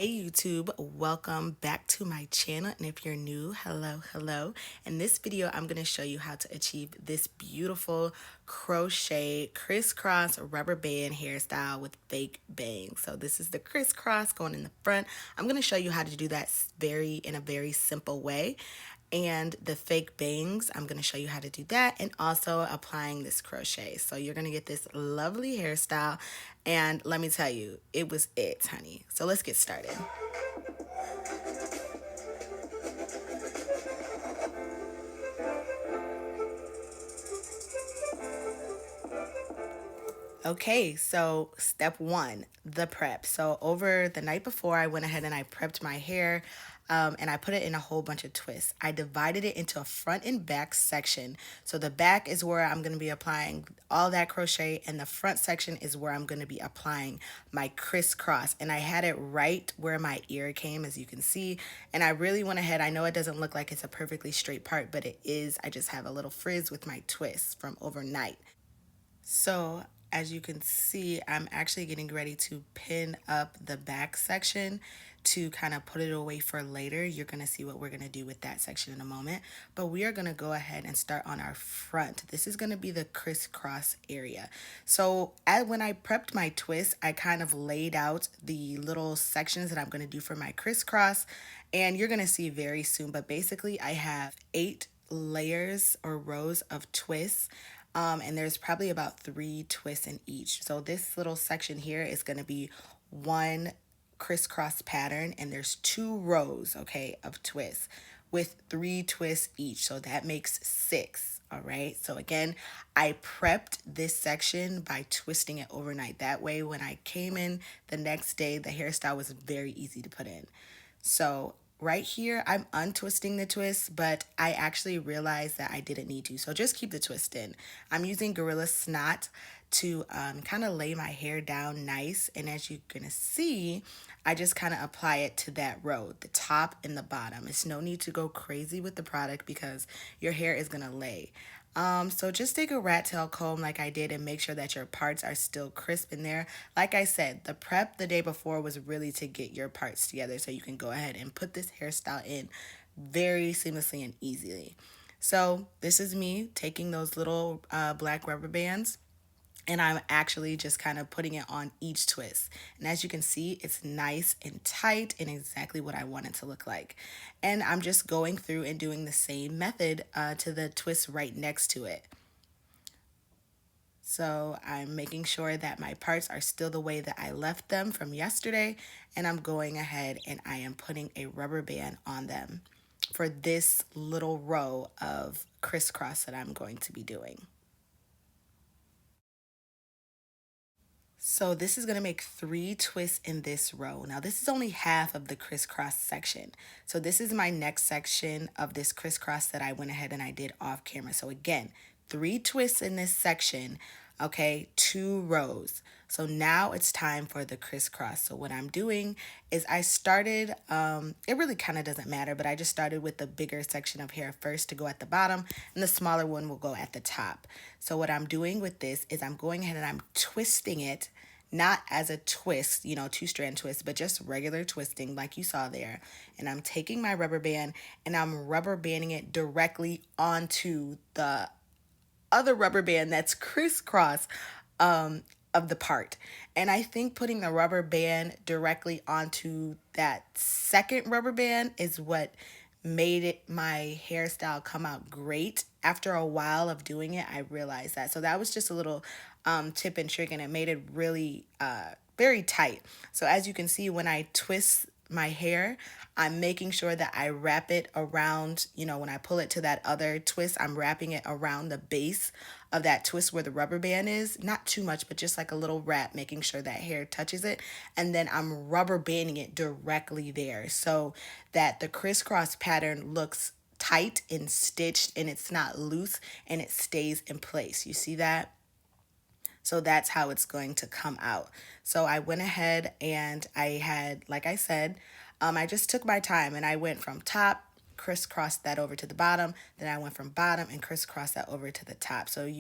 Hey YouTube, welcome back to my channel, and if you're new, hello. In this video I'm going to show you how to achieve this beautiful crochet crisscross rubber band hairstyle with fake bangs. So this is the crisscross going in the front. I'm going to show you how to do that in a very simple way. And the fake bangs, I'm going to show you how to do that, and also applying this crochet. So you're going to get this lovely hairstyle, and let me tell you, it was it, honey. So let's get started. Okay, so step one, the prep. So over the night before, I went ahead and I prepped my hair, and I put it in a whole bunch of twists. I divided it into a front and back section. So the back is where I'm going to be applying all that crochet, and the front section is where I'm going to be applying my crisscross. And I had it right where my ear came, as you can see. And I really went ahead. I know it doesn't look like it's a perfectly straight part, but it is. I just have a little frizz with my twists from overnight. So as you can see, I'm actually getting ready to pin up the back section to kind of put it away for later. You're going to see what we're going to do with that section in a moment. But we are going to go ahead and start on our front. This is going to be the crisscross area. So when I prepped my twist, I kind of laid out the little sections that I'm going to do for my crisscross. And you're going to see very soon. But basically, I have 8 layers or rows of twists. And there's probably about 3 twists in each. So this little section here is going to be one crisscross pattern, and there's 2 rows, okay, of twists with 3 twists each. So that makes 6. All right. So again, I prepped this section by twisting it overnight. That way, when I came in the next day, the hairstyle was very easy to put in. So right here, I'm untwisting the twist, but I actually realized that I didn't need to. So just keep the twist in. I'm using Gorilla Snot to kind of lay my hair down nice. And as you're going to see, I just kind of apply it to that row, the top and the bottom. It's no need to go crazy with the product because your hair is going to lay. So just take a rat tail comb like I did and make sure that your parts are still crisp in there. Like I said, the prep the day before was really to get your parts together so you can go ahead and put this hairstyle in very seamlessly and easily. So this is me taking those little black rubber bands, and I'm actually just kind of putting it on each twist. And as you can see, it's nice and tight and exactly what I want it to look like. And I'm just going through and doing the same method to the twist right next to it. So I'm making sure that my parts are still the way that I left them from yesterday, and I'm going ahead and I am putting a rubber band on them for this little row of crisscross that I'm going to be doing. So this is going to make 3 twists in this row. Now this is only half of the crisscross section. So this is my next section of this crisscross that I went ahead and I did off camera. So again, 3 twists in this section, okay, 2 rows. So now it's time for the crisscross. So what I'm doing is I started, it really kind of doesn't matter, but I just started with the bigger section of hair first to go at the bottom, and the smaller one will go at the top. So what I'm doing with this is I'm going ahead and I'm twisting it, not as a twist, you know, 2-strand twist, but just regular twisting like you saw there. And I'm taking my rubber band and I'm rubber banding it directly onto the other rubber band that's crisscross of the part. And I think putting the rubber band directly onto that second rubber band is what made my hairstyle come out great. After a while of doing it, I realized that. So that was just a little tip and trick, and it made it really very tight. So as you can see, when I twist my hair, I'm making sure that I wrap it around, you know, when I pull it to that other twist, I'm wrapping it around the base of that twist where the rubber band is. Not too much, but just like a little wrap, making sure that hair touches it. And then I'm rubber banding it directly there so that the crisscross pattern looks tight and stitched and it's not loose and it stays in place. You see that? So that's how it's going to come out. So I went ahead and I had, like I said, I just took my time and I went from top, crisscrossed that over to the bottom, then I went from bottom and crisscrossed that over to the top. So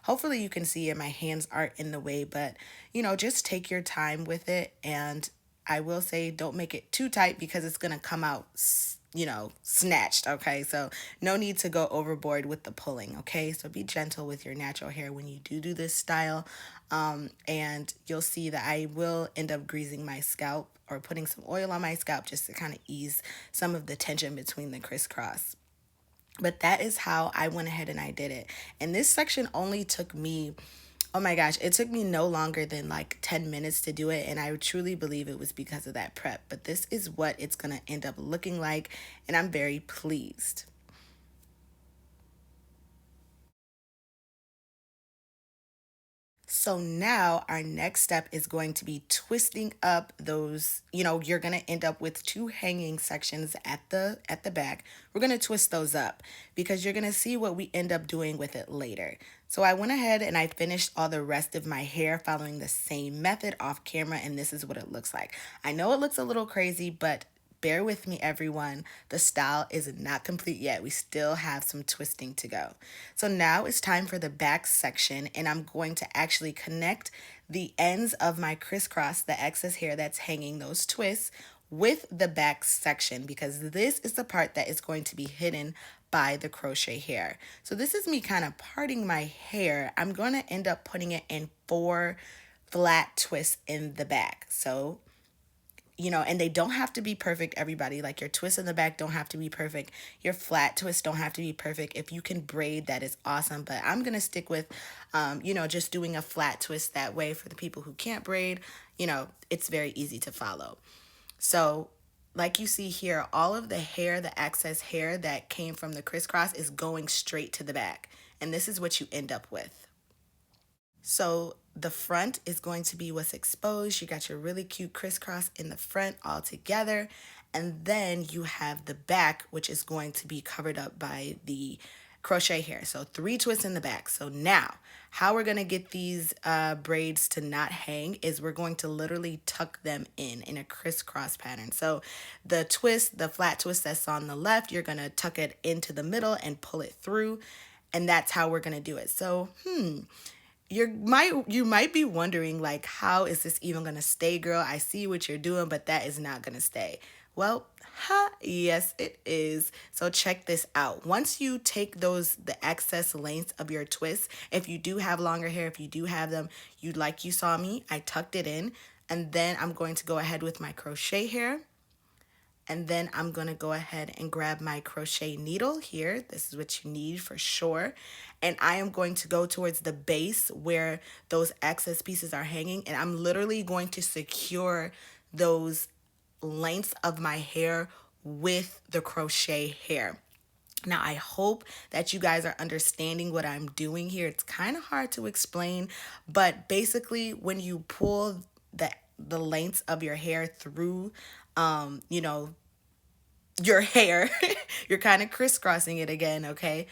hopefully you can see it, my hands aren't in the way, but you know, just take your time with it and I will say don't make it too tight because it's going to come out, snatched. Okay. So no need to go overboard with the pulling. Okay. So be gentle with your natural hair when you do this style. And you'll see that I will end up greasing my scalp or putting some oil on my scalp just to kind of ease some of the tension between the crisscross. But that is how I went ahead and I did it. And this section only took me, oh my gosh, it took me no longer than like 10 minutes to do it. And I truly believe it was because of that prep. But this is what it's going to end up looking like. And I'm very pleased. So now our next step is going to be twisting up those, you're going to end up with two hanging sections at the back. We're going to twist those up because you're going to see what we end up doing with it later. So I went ahead and I finished all the rest of my hair following the same method off camera, and this is what it looks like. I know it looks a little crazy, but bear with me, everyone. The style is not complete yet. We still have some twisting to go. So now it's time for the back section, and I'm going to actually connect the ends of my crisscross, the excess hair that's hanging, those twists, with the back section because this is the part that is going to be hidden by the crochet hair. So this is me kind of parting my hair. I'm going to end up putting it in 4 flat twists in the back. So and they don't have to be perfect, everybody. Like your twists in the back don't have to be perfect. Your flat twists don't have to be perfect. If you can braid, that is awesome. But I'm going to stick with, just doing a flat twist that way for the people who can't braid. It's very easy to follow. So like you see here, all of the hair, the excess hair that came from the crisscross is going straight to the back. And this is what you end up with. So the front is going to be what's exposed. You got your really cute crisscross in the front all together. And then you have the back, which is going to be covered up by the crochet hair. So 3 twists in the back. So now how we're going to get these braids to not hang is we're going to literally tuck them in a crisscross pattern. So the twist, the flat twist that's on the left, you're going to tuck it into the middle and pull it through. And that's how we're going to do it. So, you might be wondering, like, how is this even gonna stay, girl? I see what you're doing, but that is not gonna stay. Well, yes, it is. So check this out. Once you take the excess lengths of your twists, if you do have longer hair, if you do have them, you saw me, I tucked it in, and then I'm going to go ahead with my crochet hair. And then I'm going to go ahead and grab my crochet needle here. This is what you need for sure. And I am going to go towards the base where those excess pieces are hanging. And I'm literally going to secure those lengths of my hair with the crochet hair. Now, I hope that you guys are understanding what I'm doing here. It's kind of hard to explain, but basically when you pull the lengths of your hair through, your hair, you're kind of crisscrossing it again, okay?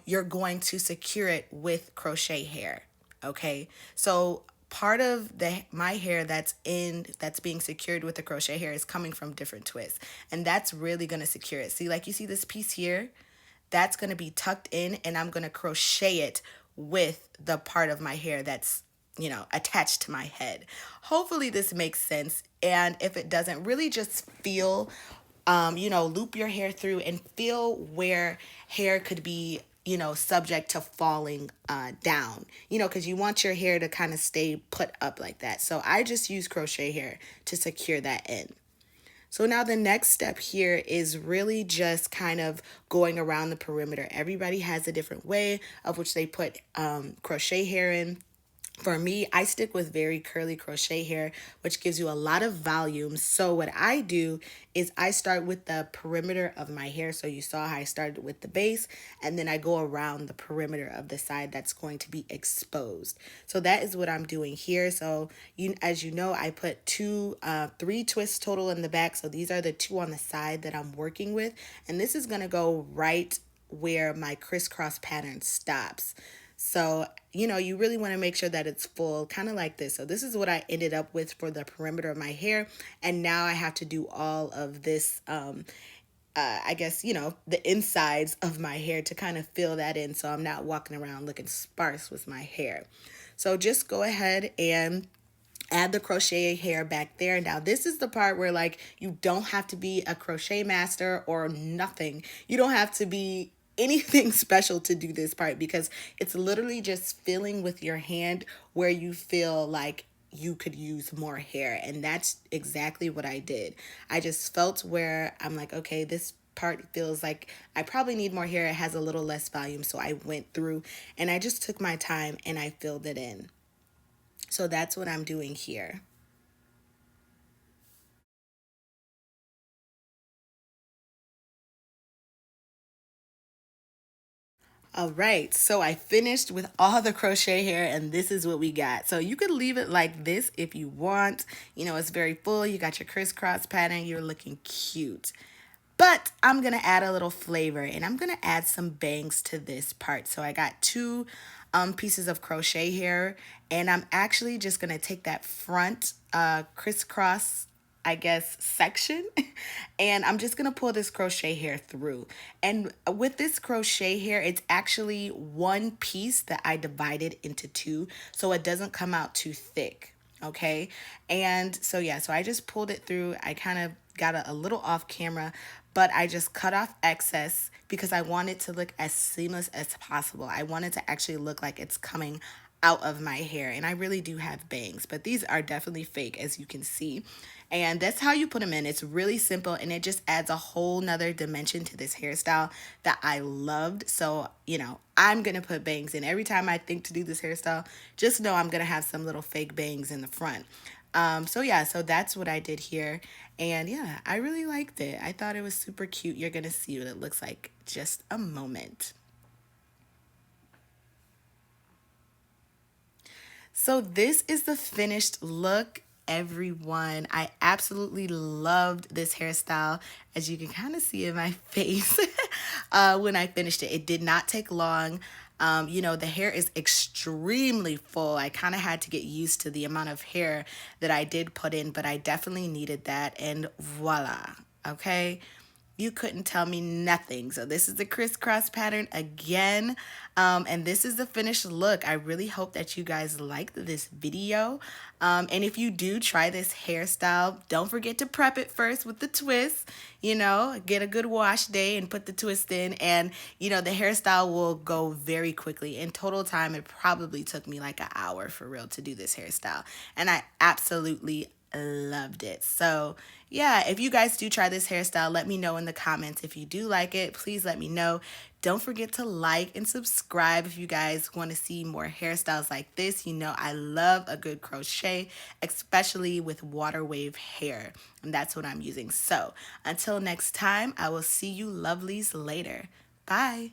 You're going to secure it with crochet hair, okay? So part of my hair that's being secured with the crochet hair is coming from different twists, and that's really going to secure it. See, like you see this piece here, that's going to be tucked in, and I'm going to crochet it with the part of my hair that's attached to my head. Hopefully this makes sense. And if it doesn't, really just feel, loop your hair through and feel where hair could be, subject to falling down, because you want your hair to kind of stay put up like that. So I just use crochet hair to secure that in. So now the next step here is really just kind of going around the perimeter. Everybody has a different way of which they put crochet hair in. For me, I stick with very curly crochet hair, which gives you a lot of volume. So what I do is I start with the perimeter of my hair. So you saw how I started with the base, and then I go around the perimeter of the side that's going to be exposed. So that is what I'm doing here. So as you know, I put 3 twists total in the back. So these are the 2 on the side that I'm working with. And this is going to go right where my crisscross pattern stops. So, you really want to make sure that it's full, kind of like this. So this is what I ended up with for the perimeter of my hair. And now I have to do all of this, I guess, the insides of my hair to kind of fill that in. So I'm not walking around looking sparse with my hair. So just go ahead and Add the crochet hair back there. Now this is the part where like you don't have to be a crochet master or nothing. You don't have to be anything special to do this part because it's literally just filling with your hand where you feel like you could use more hair, and that's exactly what I did. I just felt where I'm like, okay, this part feels like I probably need more hair. It has a little less volume, so I went through and I just took my time and I filled it in. So that's what I'm doing here. All right, so I finished with all the crochet hair and this is what we got. So you could leave it like this if you want. You know, it's very full. You got your crisscross pattern. You're looking cute. But I'm going to add a little flavor and I'm going to add some bangs to this part. So I got two pieces of crochet here and I'm actually just going to take that front crisscross I guess, section. And I'm just going to pull this crochet hair through. And with this crochet hair, it's actually one piece that I divided into two so it doesn't come out too thick. Okay. And so, yeah, so I just pulled it through. I kind of got a little off camera, but I just cut off excess because I want it to look as seamless as possible. I want it to actually look like it's coming out of my hair, and I really do have bangs, but these are definitely fake, as you can see. And that's how you put them in. It's really simple and it just adds a whole nother dimension to this hairstyle that I loved. So, you know, I'm gonna put bangs in every time I think to do this hairstyle. Just know I'm gonna have some little fake bangs in the front. So yeah, so that's what I did here. And yeah, I really liked it. I thought it was super cute. You're gonna see what it looks like just a moment. So this is the finished look, everyone. I absolutely loved this hairstyle, as you can kind of see in my face when I finished it. It did not take long. You know, the hair is extremely full. I kind of had to get used to the amount of hair that I did put in, but I definitely needed that. And voila, okay? You couldn't tell me nothing. So this is the crisscross pattern again. And this is the finished look. I really hope that you guys liked this video. And if you do try this hairstyle, don't forget to prep it first with the twist. You know, get a good wash day and put the twist in. And, you know, the hairstyle will go very quickly. In total time, it probably took me like an hour for real to do this hairstyle. And I absolutely loved it. So yeah, if you guys do try this hairstyle, let me know in the comments. If you do like it, please let me know. Don't forget to like and subscribe if you guys want to see more hairstyles like this. You know I love a good crochet, especially with water wave hair, and that's what I'm using. So until next time, I will see you lovelies later. Bye.